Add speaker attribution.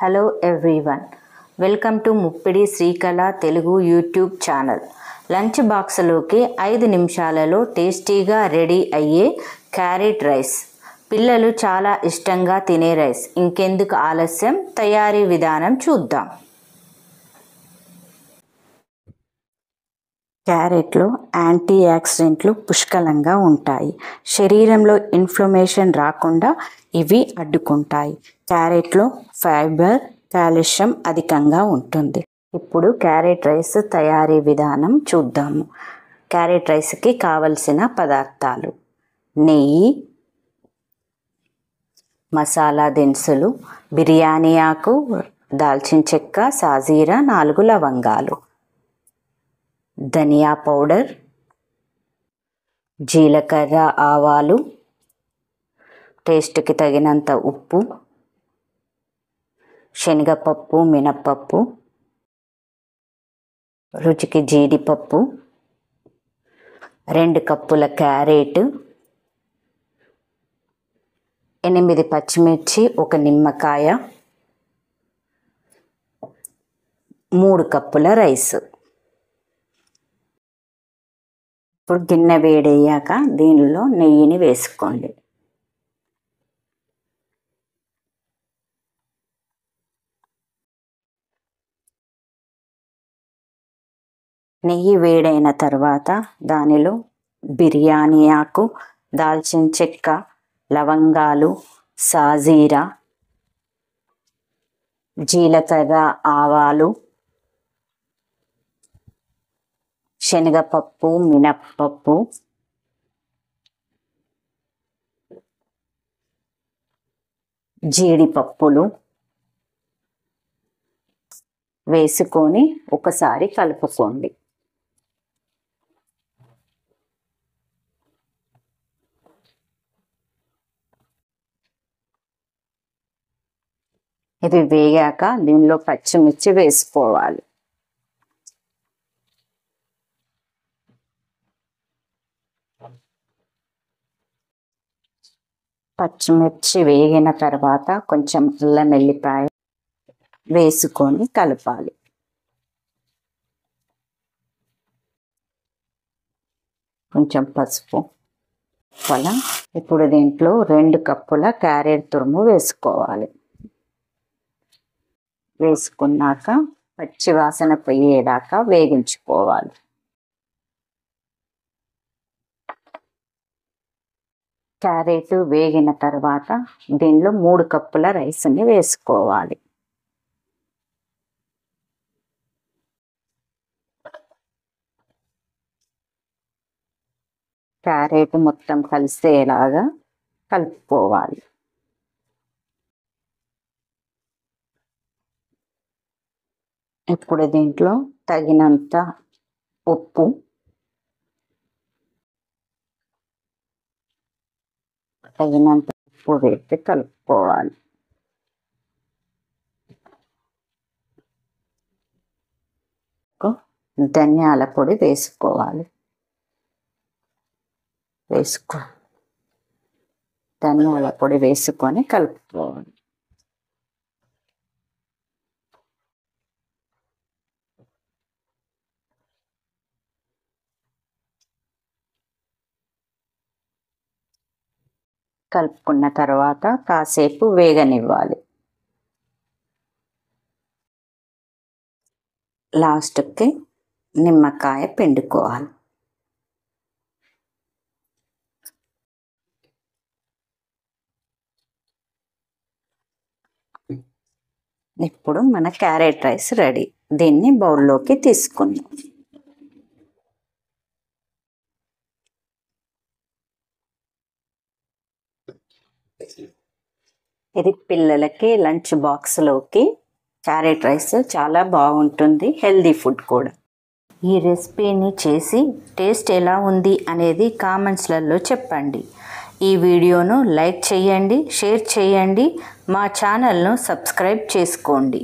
Speaker 1: Hello everyone, welcome to Muppidi Srikala Telugu YouTube channel. Lunch బాక్స్లోకి 5 నిమిషాలలో టేస్టీగా రెడీ అయ్యే క్యారెట్ రైస్. పిల్లలు చాలా ఇష్టంగా తినే రైస్. ఇంకెందుకు ఆలస్యం, తయారీ విధానం చూద్దాం. క్యారెట్లో యాంటీ ఆక్సిడెంట్లు పుష్కలంగా ఉంటాయి. శరీరంలో ఇన్ఫ్లమేషన్ రాకుండా ఇవి అడ్డుకుంటాయి. క్యారెట్లో ఫైబర్, కాల్షియం అధికంగా ఉంటుంది. ఇప్పుడు క్యారెట్ రైస్ తయారీ విధానం చూద్దాము. క్యారెట్ రైస్కి కావలసిన పదార్థాలు: నెయ్యి, మసాలా దినుసులు, బిర్యానీ ఆకు, దాల్చిన చెక్క, సాజీరా, 4 లవంగాలు, ధనియా పౌడర్, జీలకర్ర, ఆవాలు, టేస్ట్కి తగినంత ఉప్పు, శనగపప్పు, మినప్పప్పు, రుచికి జీడిపప్పు, 2 కప్పుల క్యారెట్, 8 పచ్చిమిర్చి, 1 నిమ్మకాయ, 3 కప్పుల రైస్. ఇప్పుడు గిన్నె వేడయ్యాక దీనిలో నెయ్యిని వేసుకోండి. నెయ్యి వేడైన తర్వాత దానిలో బిర్యానీ ఆకు, దాల్చిన చెక్క, లవంగాలు, సాజీరా, జీలకర్ర, ఆవాలు, శనగపప్పు, మినప్పప్పు, జీడిపప్పులు వేసుకొని ఒకసారి కలుపుకోండి. ఇది వేగాక దీనిలో పచ్చిమిర్చి వేసుకోవాలి. పచ్చిమిర్చి వేగిన తర్వాత కొంచెం అల్లం వెల్లిపాయ వేసుకొని కలపాలి. కొంచెం పసుపు. ఇప్పుడు దీంట్లో 2 కప్పుల క్యారెట్ తురుము వేసుకోవాలి. వేసుకున్నాక పచ్చి వాసన పోయేదాకా వేగించుకోవాలి. క్యారెట్ వేగిన తర్వాత దీనిలో 3 కప్పుల రైస్ని వేసుకోవాలి. క్యారెట్ మొత్తం కలిసేలాగా కలుపుకోవాలి. ఇప్పుడు దీంట్లో తగినంత ఉప్పు, వేసి కలుపుకోవాలి. ధనియాల పొడి వేసుకోవాలి. ధనియాల పొడి వేసుకొని కలుపుకోవాలి. కలుపుకున్న తర్వాత కాసేపు వేగనివ్వాలి. లాస్ట్కి నిమ్మకాయ పిండుకోవాలి. ఇప్పుడు మన క్యారెట్ రైస్ రెడీ. దీన్ని బౌల్లోకి తీసుకుందాం. ఇది పిల్లలకి లంచ్ బాక్స్లోకి క్యారెట్ రైస్ చాలా బాగుంటుంది. హెల్దీ ఫుడ్ కూడా. ఈ రెసిపీని చేసి టేస్ట్ ఎలా ఉంది అనేది కామెంట్స్లలో చెప్పండి. ఈ వీడియోను లైక్ చేయండి, షేర్ చేయండి, మా ఛానల్ను సబ్స్క్రైబ్ చేసుకోండి.